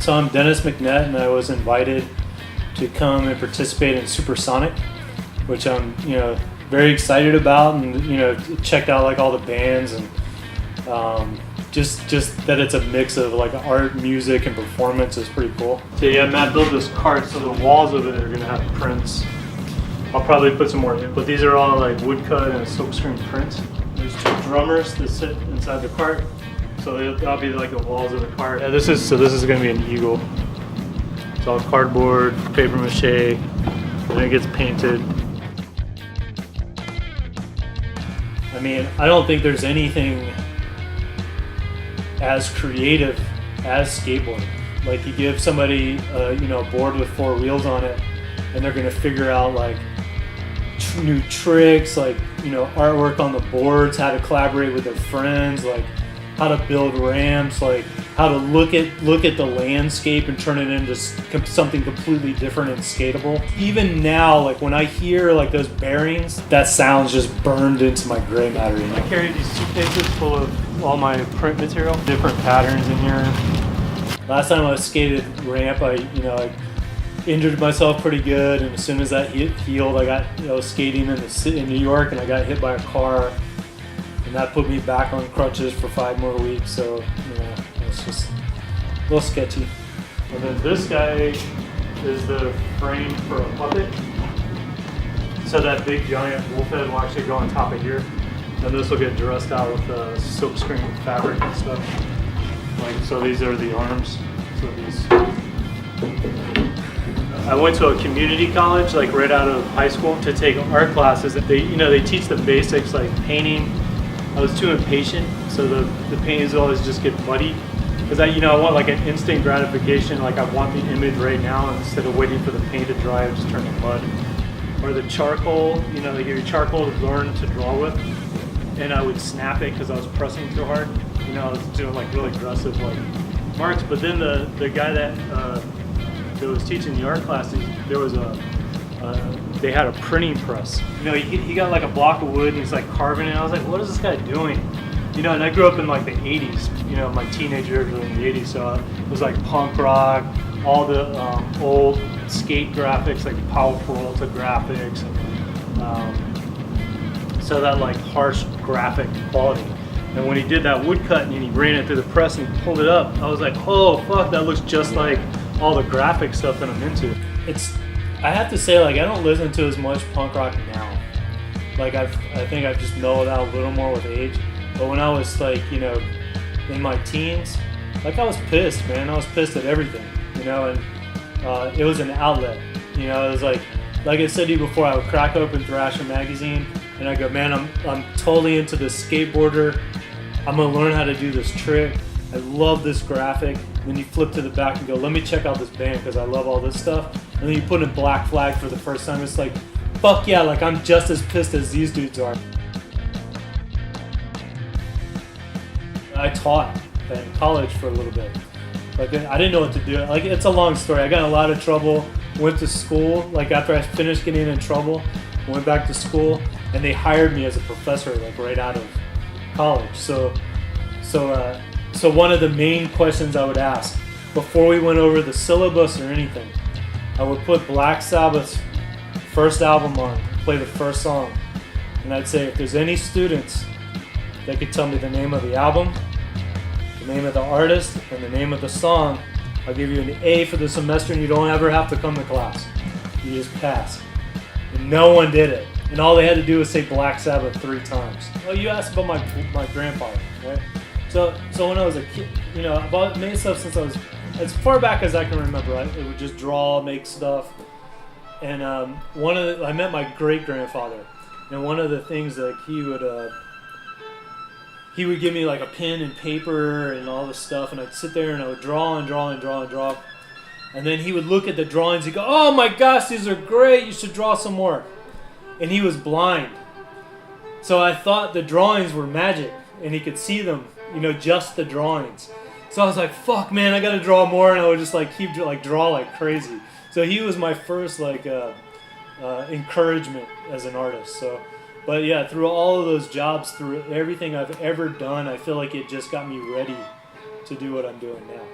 So I'm Dennis Mcnett, and I was invited to come and participate in Supersonic, which I'm, very excited about, and checked out like all the bands, and just that it's a mix of like art, music, and performance is pretty cool. So yeah, Matt built this cart, so the walls of it are gonna have prints. I'll probably put some more in, but these are all like woodcut and silkscreen prints. There's two drummers that sit inside the cart, so that'll be like the walls of the cart. Yeah, this is gonna be an eagle. It's all cardboard, paper mache, and then it gets painted. I mean, I don't think there's anything as creative as skateboarding. Like, you give somebody a board with 4 wheels on it, and they're gonna figure out like new tricks, like artwork on the boards, how to collaborate with their friends, like how to build ramps, like how to look at the landscape and turn it into something completely different and skatable. Even now, like when I hear like those bearings, that sound's just burned into my gray matter. I carry these suitcases full of all my print material, different patterns in here. Last time I skated ramp, I injured myself pretty good, and as soon as that healed, I was skating in New York, and I got hit by a car, and that put me back on crutches for 5 more weeks. So it's just a little sketchy. And then this guy is the frame for a puppet. So that big giant wolf head will actually go on top of here, and this will get dressed out with silkscreen fabric and stuff. So these are the arms. So these. I went to a community college, like right out of high school, to take art classes. They teach the basics like painting. I was too impatient, so the paintings always just get muddy. Because I want like an instant gratification, like I want the image right now, and instead of waiting for the paint to dry, I just turn to mud. Or the charcoal, they give you charcoal to learn to draw with, and I would snap it because I was pressing too hard. I was doing like really aggressive like marks. But then the guy that was teaching the art classes, they had a printing press. He got like a block of wood and he's like carving it. I was like, what is this guy doing? And I grew up in like the 80s, my teenage years were in the 80s, so it was like punk rock, all the old skate graphics, like Powell Peralta graphics, and so that like harsh graphic quality. And when he did that woodcut and he ran it through the press and he pulled it up, I was like, oh fuck, that looks just like all the graphic stuff that I'm into. I have to say, like, I don't listen to as much punk rock now. Like, I think I've just mellowed out a little more with age. But when I was like, in my teens, like I was pissed, man. I was pissed at everything, and it was an outlet. It was like I said to you before, I would crack open Thrasher magazine and I go, man, I'm totally into this skateboarder. I'm gonna learn how to do this trick. I love this graphic. And then you flip to the back and go, let me check out this band because I love all this stuff. And then you put in Black Flag for the first time. It's like, fuck yeah, like I'm just as pissed as these dudes are. I taught in college for a little bit. Like, I didn't know what to do. Like, it's a long story. I got in a lot of trouble, went to school. Like, after I finished getting in trouble, went back to school, and they hired me as a professor, like right out of college. So one of the main questions I would ask before we went over the syllabus or anything, I would put Black Sabbath's first album on, play the first song, and I'd say, if there's any students that could tell me the name of the album, the name of the artist, and the name of the song, I'll give you an A for the semester and you don't ever have to come to class. You just pass. And no one did it. And all they had to do was say Black Sabbath 3 times. Well, you asked about my grandfather, right? So when I was a kid, I've made stuff since I was, as far back as I can remember. I would just draw, make stuff. And I met my great-grandfather. And one of the things that he would give me like a pen and paper and all this stuff, and I'd sit there and I would draw and draw and draw and draw. And then he would look at the drawings and go, oh my gosh, these are great, you should draw some more. And he was blind. So I thought the drawings were magic and he could see them, just the drawings. So I was like, fuck man, I gotta draw more, and I would just like keep draw like crazy. So he was my first encouragement as an artist. So. But yeah, through all of those jobs, through everything I've ever done, I feel like it just got me ready to do what I'm doing now.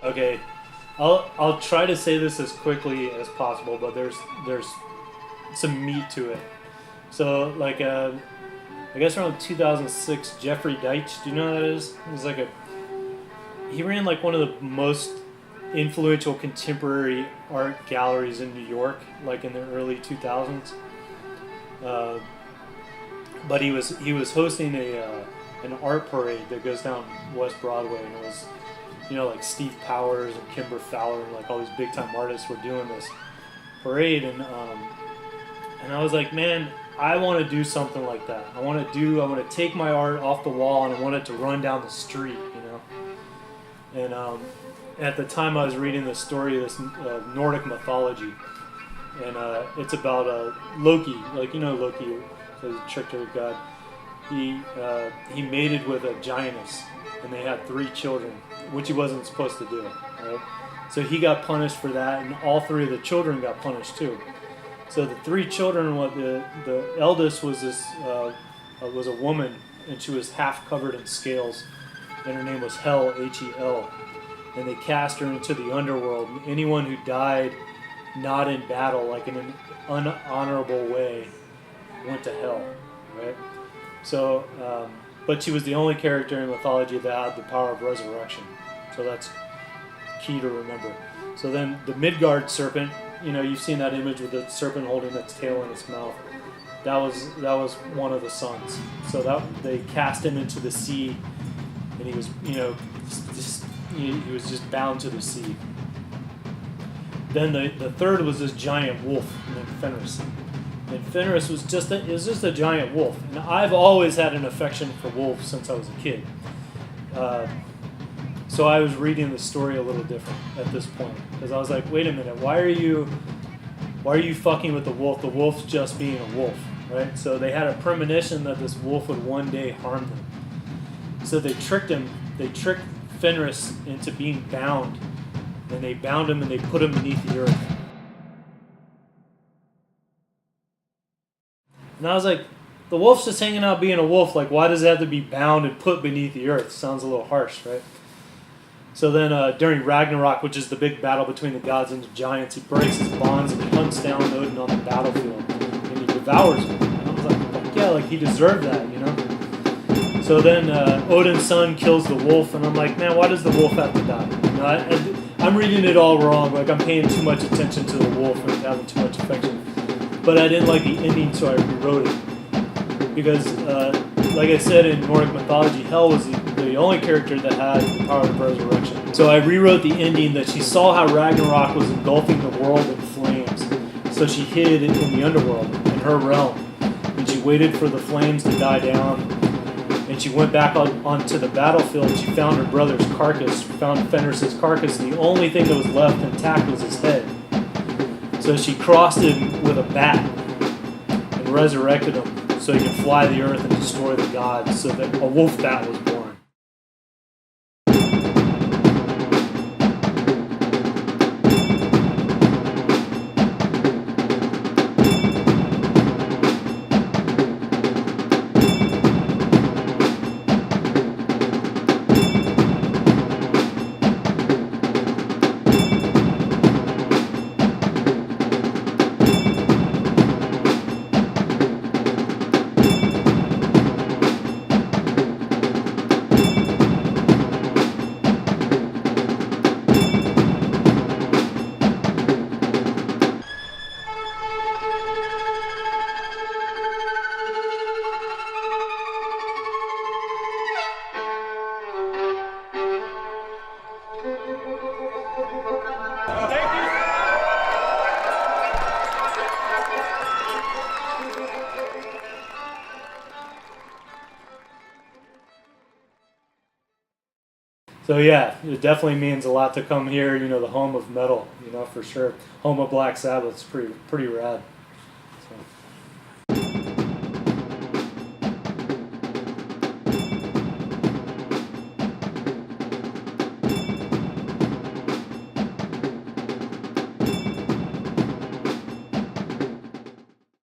Okay, I'll try to say this as quickly as possible, but there's some meat to it. So like I guess around 2006, Jeffrey Deitch. Do you know who that is? He ran like one of the most influential contemporary art galleries in New York, like in the early 2000s. Uh, but he was hosting an art parade that goes down West Broadway, and it was, like Steve Powers and Kimber Fowler and like all these big time artists were doing this parade, and I was like, man, I want to do something like that. I want to take my art off the wall and I want it to run down the street, And at the time, I was reading the story of this Nordic mythology, and it's about Loki, Loki, the trickster god. He mated with a giantess, and they had 3 children, which he wasn't supposed to do, right? So he got punished for that, and all 3 of the children got punished too. So the 3 children, the eldest was was a woman, and she was half covered in scales, and her name was Hel, Hel, and they cast her into the underworld. And anyone who died not in battle, like in an unhonorable way, went to hell, right? So, but she was the only character in mythology that had the power of resurrection. So that's key to remember. So then the Midgard serpent, you've seen that image with the serpent holding its tail in its mouth. That was one of the sons. So that they cast him into the sea, and he was, he was just bound to the sea. Then the third was this giant wolf named Fenris. And Fenris was just a giant wolf. And I've always had an affection for wolves since I was a kid. So I was reading the story a little different at this point, because I was like, wait a minute, why are you fucking with the wolf? The wolf's just being a wolf, right? So they had a premonition that this wolf would one day harm them. So they tricked Fenris into being bound, and they bound him and they put him beneath the earth. And I was like, the wolf's just hanging out being a wolf, like why does it have to be bound and put beneath the earth? Sounds a little harsh, right? So then during Ragnarok, which is the big battle between the gods and the giants, he breaks his bonds and he hunts down Odin on the battlefield, and he devours him. And I was like, yeah, like he deserved that, So then Odin's son kills the wolf, and I'm like, man, why does the wolf have to die? I'm reading it all wrong. Like I'm paying too much attention to the wolf and having too much affection. But I didn't like the ending, so I rewrote it. Because, like I said, in Nordic mythology, Hel was the only character that had the power of resurrection. So I rewrote the ending that she saw how Ragnarok was engulfing the world in flames. So she hid in the underworld, in her realm. And she waited for the flames to die down. And she went back onto the battlefield. She found her brother's carcass, found Fenris's carcass, and the only thing that was left intact was his head. So she crossed him with a bat and resurrected him so he could fly the earth and destroy the gods, so that a Wolfbat was born. So yeah, it definitely means a lot to come here, the home of metal, for sure. Home of Black Sabbath. It's pretty rad.